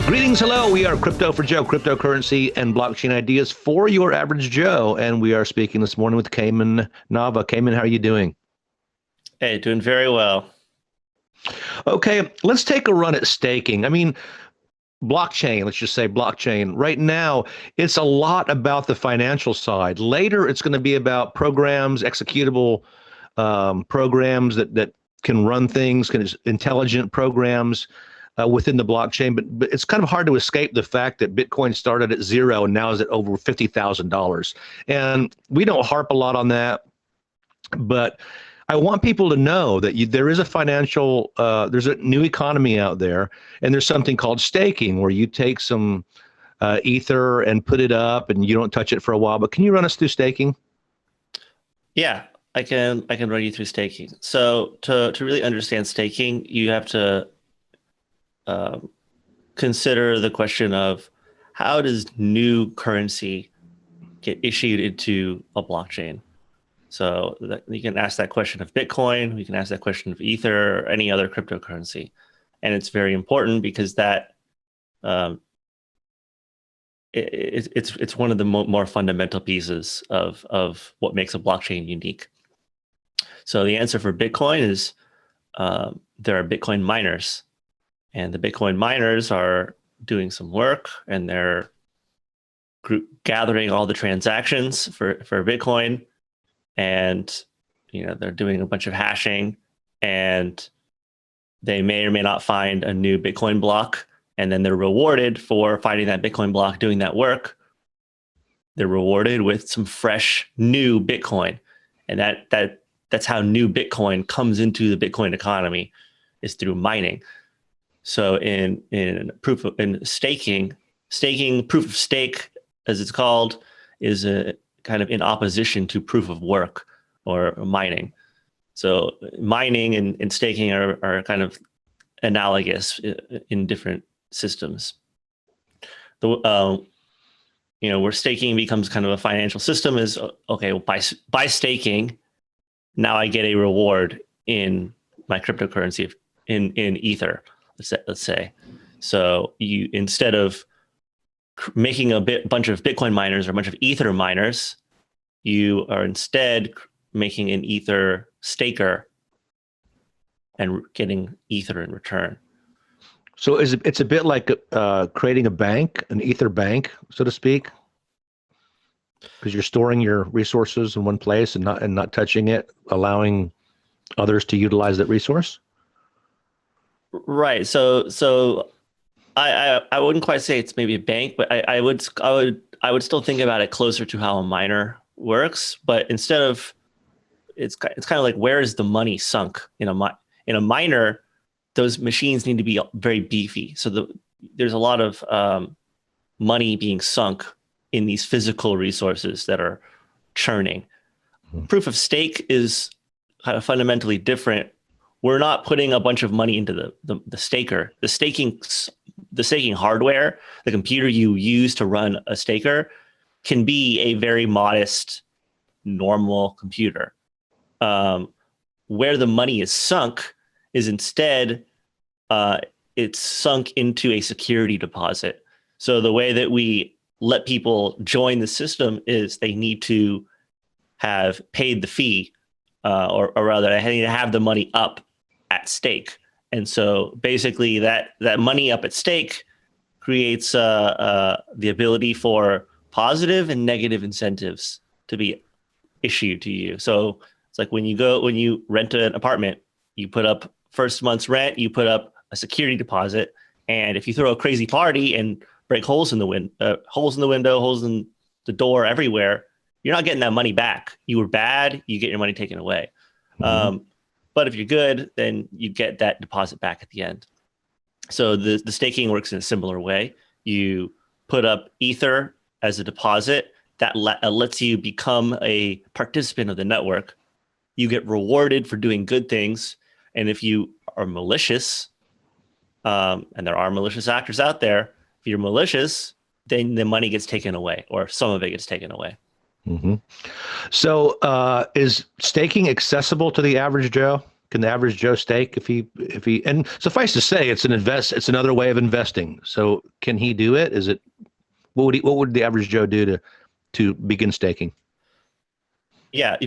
Greetings, hello. We are Crypto for Joe, cryptocurrency and blockchain ideas for your average Joe. And we are speaking this morning with Cayman Nava. Cayman, how are you doing? Hey, doing very well. Okay, let's take a run at staking. I mean, blockchain, let's just say blockchain. Right now, it's a lot about the financial side. Later, it's going to be about programs, executable programs that can run things, intelligent programs within the blockchain. But it's kind of hard to escape the fact that Bitcoin started at zero and now is at over $50,000. And we don't harp a lot on that, but I want people to know that there is a financial, there's a new economy out there, and there's something called staking, where you take some ether and put it up, and you don't touch it for a while. But can you run us through staking? Yeah, I can run you through staking. So to really understand staking, you have to consider the question of how does new currency get issued into a blockchain? So you can ask that question of Bitcoin, you can ask that question of Ether or any other cryptocurrency. And it's very important because that um, it's one of the more fundamental pieces of what makes a blockchain unique. So the answer for Bitcoin is there are Bitcoin miners, and the Bitcoin miners are doing some work, and they're gathering all the transactions for Bitcoin, and they're doing a bunch of hashing, and they may or may not find a new Bitcoin block, and then they're rewarded for finding that Bitcoin block, doing that work. They're rewarded with some fresh new Bitcoin, and that's how new Bitcoin comes into the Bitcoin economy, is through mining. So in staking, proof of stake, as it's called, is a kind of in opposition to proof of work or mining. So mining and staking are kind of analogous in different systems. Where staking becomes kind of a financial system is, okay, well, by staking, now I get a reward in my cryptocurrency, in Ether, let's say. So you, instead of making a bunch of Bitcoin miners or a bunch of Ether miners, you are instead making an Ether staker and getting Ether in return. So it's a bit like creating a bank, an Ether bank, so to speak, because you're storing your resources in one place and not touching it, allowing others to utilize that resource. Right. So I wouldn't quite say it's maybe a bank, but I would still think about it closer to how a miner works. But instead of, it's kind of like, where is the money sunk in a miner? Those machines need to be very beefy. So there's a lot of money being sunk in these physical resources that are churning. Mhm. Proof of stake is kind of fundamentally different. We're not putting a bunch of money into the staker. The staking hardware, the computer you use to run a staker, can be a very modest, normal computer. Where the money is sunk is instead, it's sunk into a security deposit. So the way that we let people join the system is they need to have paid the fee, or rather, they need to have the money up at stake. And so basically that money up at stake creates the ability for positive and negative incentives to be issued to you. So it's like when you rent an apartment, you put up first month's rent, you put up a security deposit, and if you throw a crazy party and break holes in the window, holes in the door, everywhere, you're not getting that money back. You were bad, you get your money taken away. Mhm. But if you're good, then you get that deposit back at the end. So the staking works in a similar way. You put up Ether as a deposit that lets you become a participant of the network. You get rewarded for doing good things. And if you are malicious, and there are malicious actors out there, if you're malicious, then the money gets taken away, or some of it gets taken away. Hmm. So is staking accessible to the average Joe? Can the average Joe stake and suffice to say, it's another way of investing. So can he do it? What would the average Joe do to begin staking? Yeah,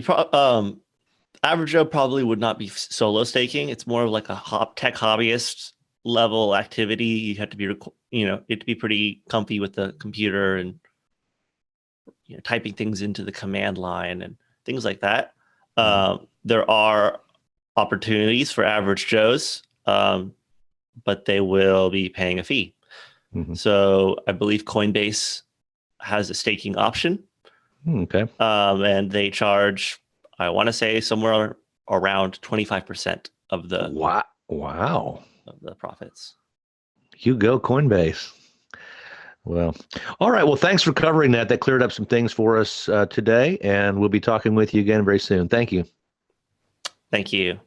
average Joe probably would not be solo staking. It's more of like a tech hobbyist level activity. You have to be, you have to be pretty comfy with the computer and typing things into the command line and things like that. There are opportunities for average Joes, but they will be paying a fee. Mm-hmm. So I believe Coinbase has a staking option. Okay. And they charge, I want to say, somewhere around 25% of the Wow. of the profits. You go, Coinbase. Well, all right. Well, thanks for covering that. That cleared up some things for us today, and we'll be talking with you again very soon. Thank you. Thank you.